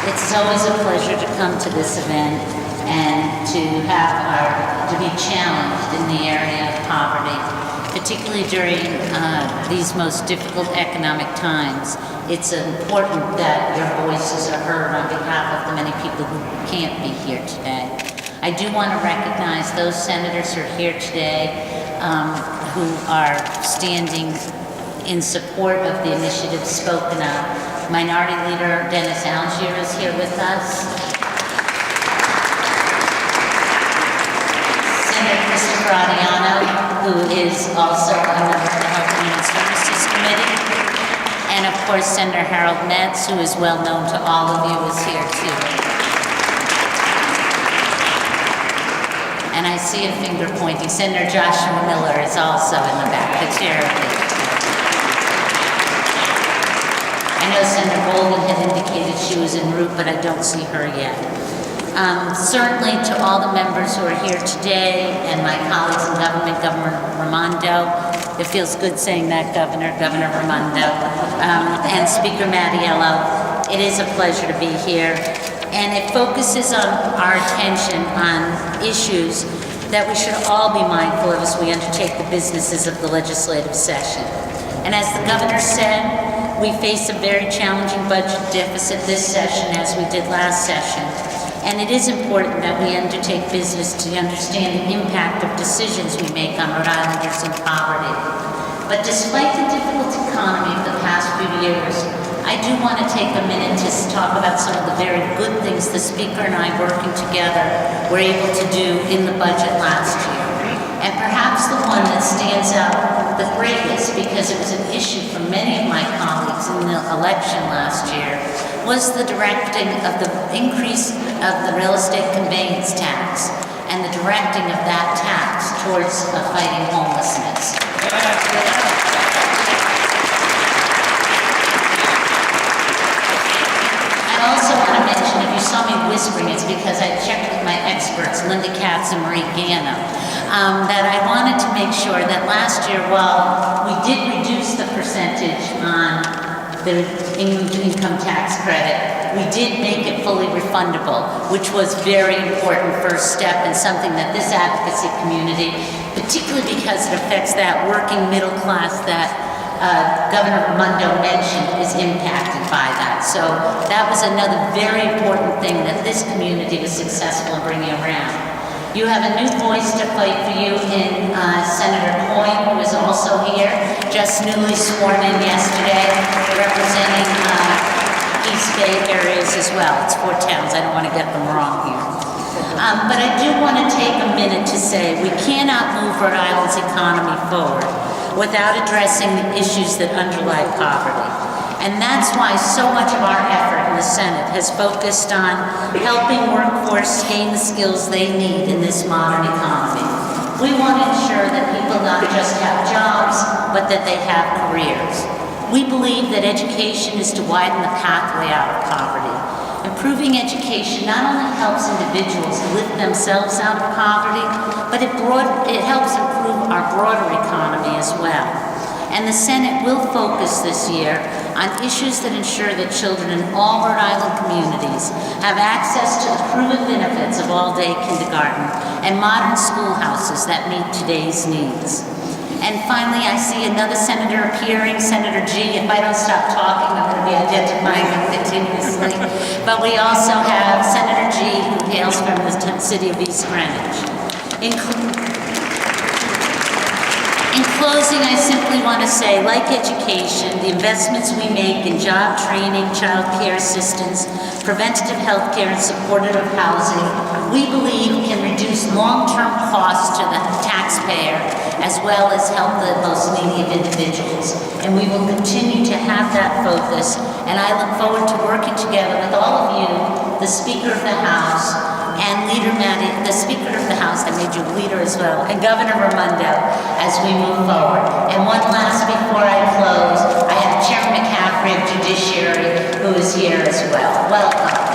It's always a pleasure to come to this event and to be challenged in the area of poverty, particularly during these most difficult economic times. It's important that your voices are heard on behalf of the many people who can't be here today. I do want to recognize those senators who are here today who are standing in support of the initiative spoken of. Minority Leader Dennis Algiere is here with us. Senator Christopher Algiere, who is also a member of the Health and Human Services Committee. And of course, Senator Harold Metz, who is well known to all of you, is here too. And I see a finger pointing. Senator Joshua Miller is also in the back, the chair of it. I know Senator Goldin had indicated she was en route, but I don't see her yet. Certainly to all the members who are here today and my colleagues in government, Governor Rando, it feels good saying that, Governor Rando, and Speaker Mattiello, it is a pleasure to be here. And it focuses on our attention on issues that we should all be mindful of as we undertake the businesses of the legislative session. And as the Governor said, we face a very challenging budget deficit this session as we did last session. And it is important that we undertake business to understand the impact of decisions we make on Rhode Islanders in poverty. But despite the difficult economy of the past few years, I do want to take a minute to talk about some of the very good things the Speaker and I working together were able to do in the budget last year. And perhaps the one that stands out the greatest, because it was an issue for many of my colleagues in the election last year, was the directing of the increase of the real estate conveyance tax and the directing of that tax towards fighting homelessness. I also want to mention, if you saw me whispering, it's because I checked with my experts, Linda Katz and Marie Gano, that I wanted to make sure that last year, while we did reduce the percentage on the income tax credit, we did make it fully refundable, which was very important first step and something that this advocacy community, particularly because it affects that working middle class that Governor Rando mentioned, is impacted by that. So that was another very important thing that this community was successful in bringing around. You have a new voice to fight for you in Senator Coyne, who is also here, just newly sworn in yesterday, representing East Bay areas as well. It's 4 towns, I don't want to get them wrong here. But I do want to take a minute to say we cannot move Rhode Island's economy forward without addressing the issues that underlie poverty. And that's why so much of our effort in the Senate has focused on helping workforce gain the skills they need in this modern economy. We want to ensure that people not just have jobs, but that they have careers. We believe that education is to widen the pathway out of poverty. Improving education not only helps individuals lift themselves out of poverty, but it helps improve our broader economy as well. And the Senate will focus this year on issues that ensure that children in all Rhode Island communities have access to the proven benefits of all-day kindergarten and modern schoolhouses that meet today's needs. And finally, I see another senator appearing, Senator G. If I don't stop talking, I'm going to be identifying them continuously. But we also have Senator G, who hails from the city of East Greenwich. In closing, I simply want to say, like education, the investments we make in job training, child care assistance, preventative health care, and supportive housing, we believe can reduce long-term costs to the taxpayer, as well as help the most needy of individuals. And we will continue to have that focus, and I look forward to working together with all of you, the Speaker of the House, and the Speaker of the House, I made you leader as well, and Governor Rando, as we move forward. And one last before I close, I have Chairman McCaffrey of Judiciary, who is here as well. Welcome.